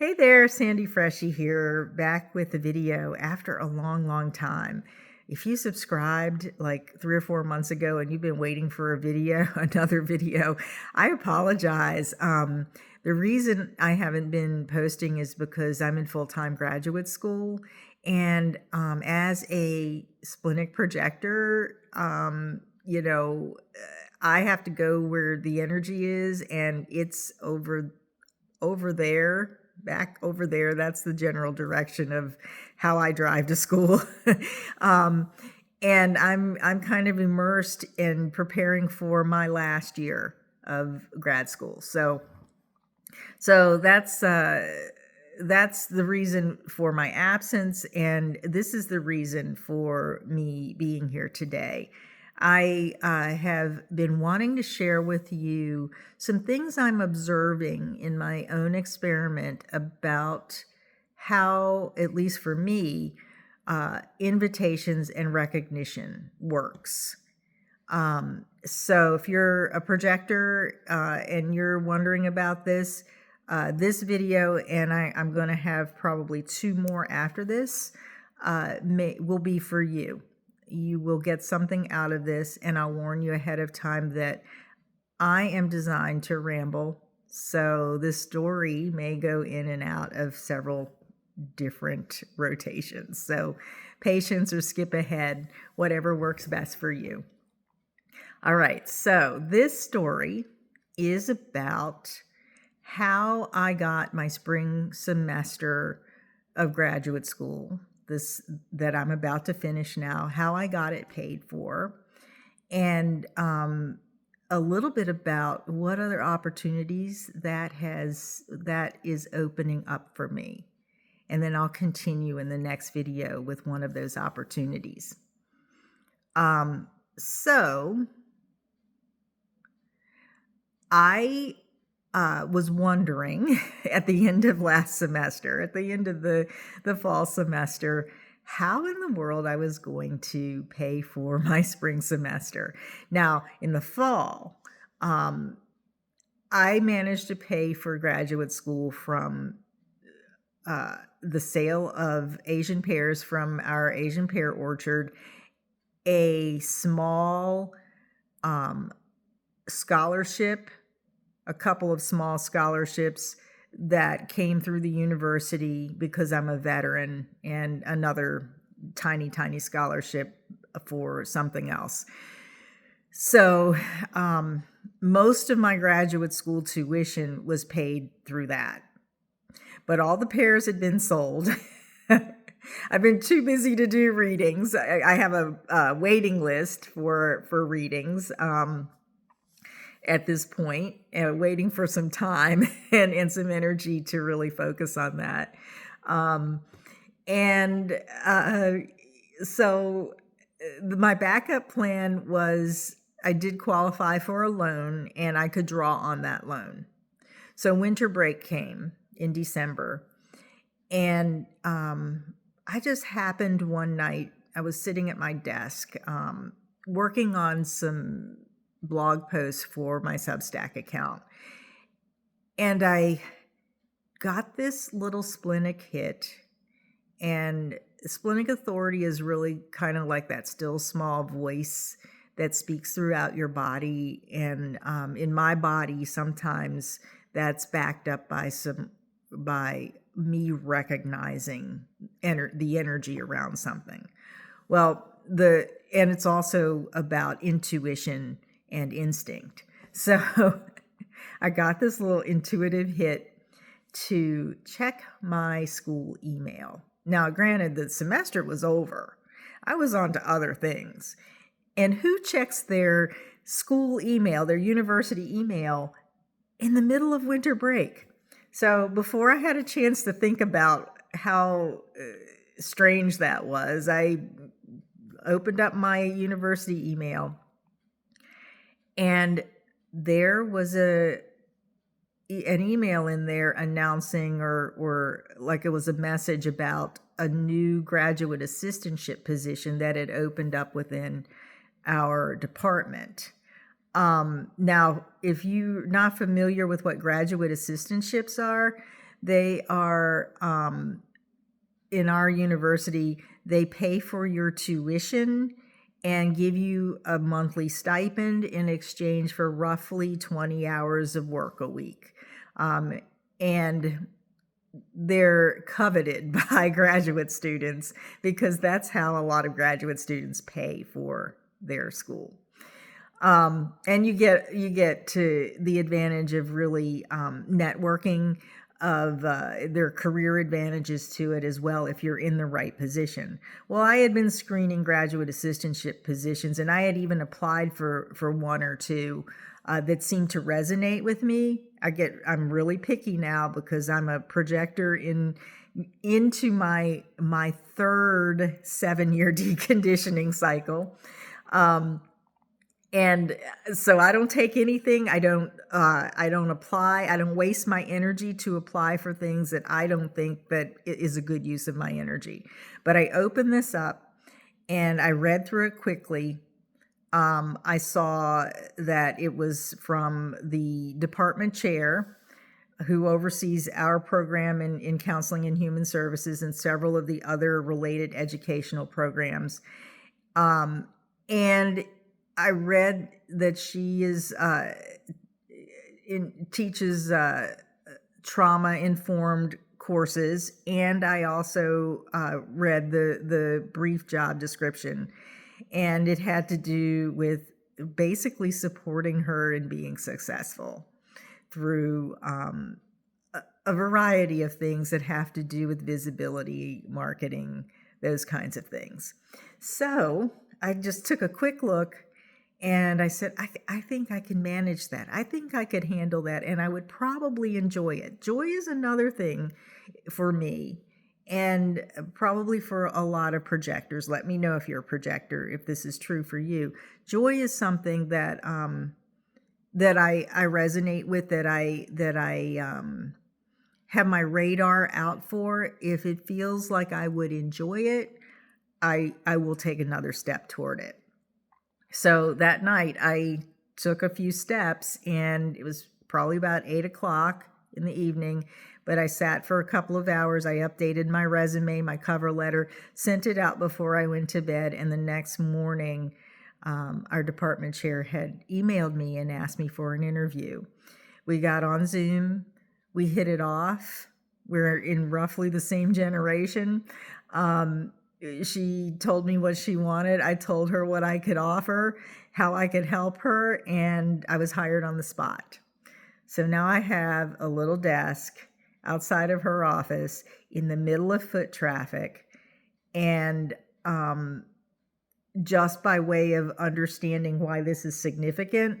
Hey there, Sandy Freschi here, back with a video after a long time. If you subscribed like 3 or 4 months ago and you've been waiting for a video, another video, I apologize. The reason I haven't been posting is because I'm in full-time graduate school, and as a Splenic Projector, I have to go where the energy is, and it's over there, back over there. That's the general direction of how I drive to school. um, and I'm kind of immersed in preparing for my last year of grad school. So that's the reason for my absence, and this is the reason for me being here today. I have been wanting to share with you some things I'm observing in my own experiment about how, at least for me, invitations and recognition works. So if you're a projector and you're wondering about this, this video, and I'm going to have probably 2 more after this, will be for you. You will get something out of this, and I'll warn you ahead of time that I am designed to ramble, so this story may go in and out of several different rotations. So patience or skip ahead, whatever works best for you. All right, so this story is about how I got my spring semester of graduate school, this that I'm about to finish now, how I got it paid for, and a little bit about what other opportunities that is opening up for me. And then I'll continue in the next video with one of those opportunities. So I was wondering at the end of last semester, at the end of the fall semester, how in the world I was going to pay for my spring semester. Now, in the fall, I managed to pay for graduate school from the sale of Asian pears from our Asian pear orchard, a small scholarship, a couple of small scholarships that came through the university because I'm a veteran, and another tiny scholarship for something else. So most of my graduate school tuition was paid through that. But all the pears had been sold. I've been too busy to do readings. I have a waiting list for readings at this point, waiting for some time and some energy to really focus on that. So my backup plan was I did qualify for a loan, and I could draw on that loan. So winter break came in December, and I just happened one night, I was sitting at my desk working on some blog posts for my Substack account, and I got this little splenic hit. And splenic authority is really kind of like that still small voice that speaks throughout your body, and in my body sometimes that's backed up by me recognizing the energy around something. Well, and it's also about intuition and instinct. So I got this little intuitive hit to check my school email. Now, granted, the semester was over. I was on to other things. And who checks their school email, their university email, in the middle of winter break? So before I had a chance to think about how strange that was, I opened up my university email, and there was an email in there announcing, or like it was a message about a new graduate assistantship position that had opened up within our department. Now, if you're not familiar with what graduate assistantships are, They are, in our university, they pay for your tuition and give you a monthly stipend in exchange for roughly 20 hours of work a week. And they're coveted by graduate students because that's how a lot of graduate students pay for their school. And you get to the advantage of really networking, of their career advantages to it as well if you're in the right position. Well, I had been screening graduate assistantship positions, and I had even applied for one or two that seemed to resonate with me. I'm really picky now because I'm a projector into my third 7-year deconditioning cycle. And so I don't take anything. I don't apply. I don't waste my energy to apply for things that I don't think that is a good use of my energy. But I opened this up and I read through it quickly. I saw that it was from the department chair who oversees our program in counseling and human services and several of the other related educational programs. And I read that she teaches trauma-informed courses, and I also read the brief job description, and it had to do with basically supporting her in being successful through a variety of things that have to do with visibility, marketing, those kinds of things. So I just took a quick look. And I said, I think I can manage that. I think I could handle that, and I would probably enjoy it. Joy is another thing for me, and probably for a lot of projectors. Let me know if you're a projector, if this is true for you. Joy is something that that I resonate with, that I have my radar out for. If it feels like I would enjoy it, I will take another step toward it. So that night I took a few steps, and it was probably about 8 o'clock in the evening, but I sat for a couple of hours. I updated my resume, my cover letter, sent it out before I went to bed. And the next morning, our department chair had emailed me and asked me for an interview. We got on Zoom. We hit it off. We're in roughly the same generation. She told me what she wanted. I told her what I could offer, how I could help her, and I was hired on the spot. So now I have a little desk outside of her office in the middle of foot traffic. And just by way of understanding why this is significant,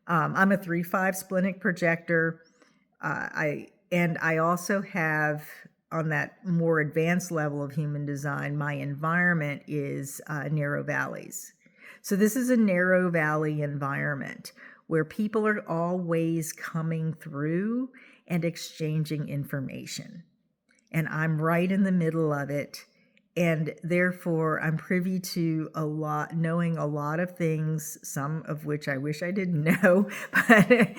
I'm a 3.5 Splenic Projector. I also have, on that more advanced level of human design, my environment is narrow valleys. So this is a narrow valley environment where people are always coming through and exchanging information. And I'm right in the middle of it. And therefore, I'm privy to knowing a lot of things, some of which I wish I didn't know, but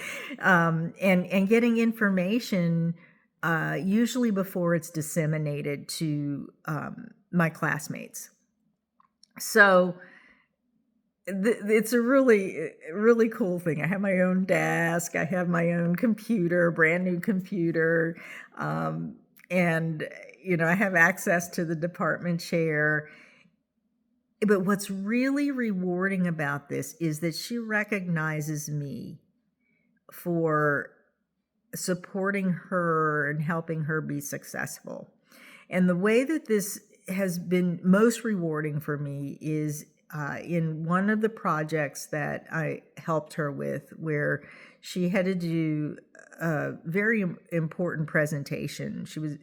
and getting information usually before it's disseminated to my classmates. So it's a really cool thing. I have my own desk. I have my own computer, brand new computer, and I have access to the department chair. But what's really rewarding about this is that she recognizes me for supporting her and helping her be successful. And the way that this has been most rewarding for me is in one of the projects that I helped her with, where she had to do a very important presentation. She was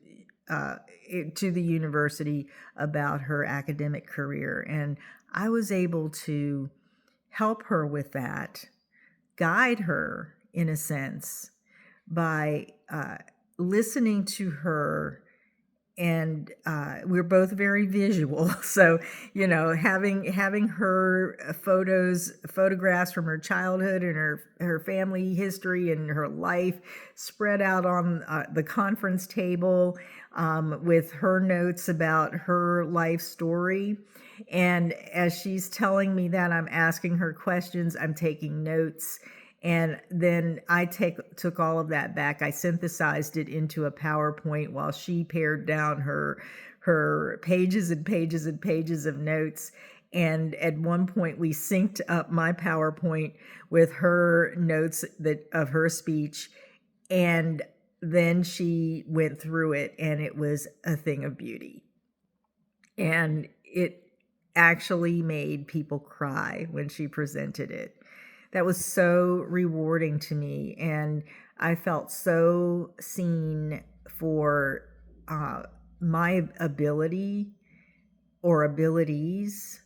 to the university about her academic career, and I was able to help her with that, guide her in a sense, by listening to her we're both very visual. So, having her photographs from her childhood and her family history and her life spread out on the conference table, with her notes about her life story. And as she's telling me that, I'm asking her questions, I'm taking notes. And then I took all of that back. I synthesized it into a PowerPoint while she pared down her pages and pages and pages of notes. And at one point, we synced up my PowerPoint with her notes of her speech. And then she went through it, and it was a thing of beauty. And it actually made people cry when she presented it. That was so rewarding to me, and I felt so seen for my ability or abilities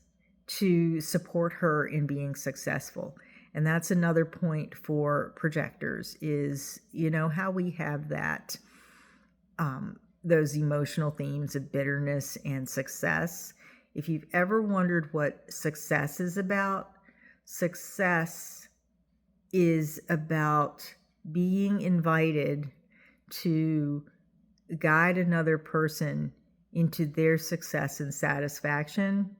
to support her in being successful. And that's another point for projectors is, how we have that, those emotional themes of bitterness and success. If you've ever wondered what success is about, success is about being invited to guide another person into their success and satisfaction.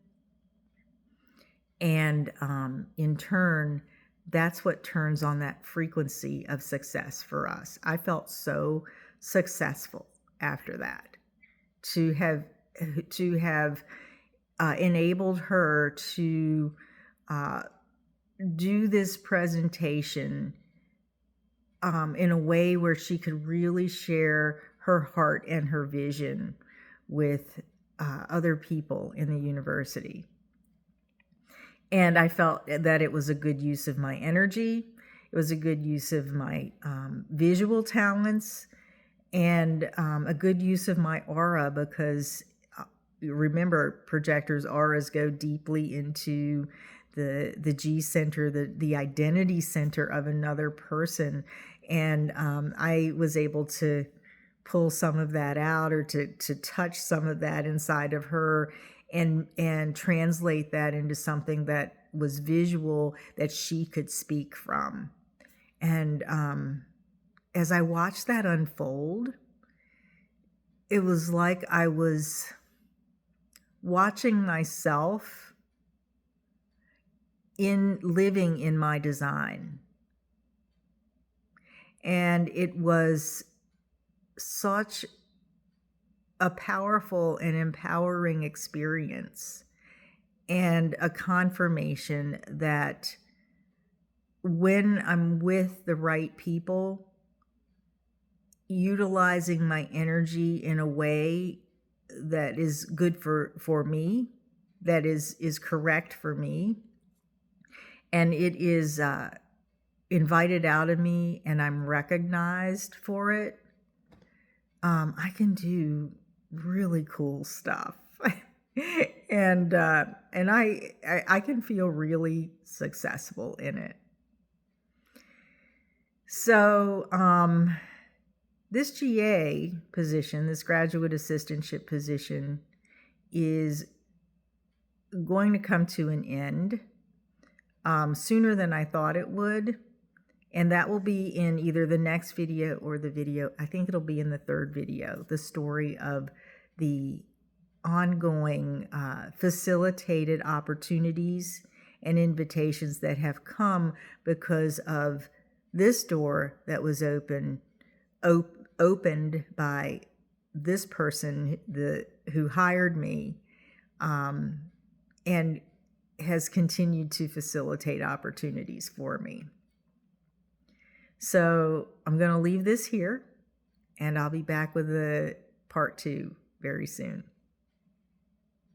And in turn, that's what turns on that frequency of success for us. I felt so successful after that to have enabled her to do this presentation in a way where she could really share her heart and her vision with other people in the university. And I felt that it was a good use of my energy. It was a good use of my visual talents, and a good use of my aura, because remember, projectors' auras go deeply into the G center, the identity center of another person. And I was able to pull some of that out, or to touch some of that inside of her, and translate that into something that was visual that she could speak from. And as I watched that unfold, it was like I was watching myself living in my design. And it was such a powerful and empowering experience, and a confirmation that when I'm with the right people, utilizing my energy in a way that is good for me, that is correct for me, and it is invited out of me, and I'm recognized for it, I can do really cool stuff. and I can feel really successful in it. So this GA position, this graduate assistantship position, is going to come to an end sooner than I thought it would. And that will be in either the next video or the video, I think it'll be in the third video, the story of the ongoing facilitated opportunities and invitations that have come because of this door that was opened by this person who hired me, and has continued to facilitate opportunities for me. So I'm going to leave this here, and I'll be back with the part 2 very soon.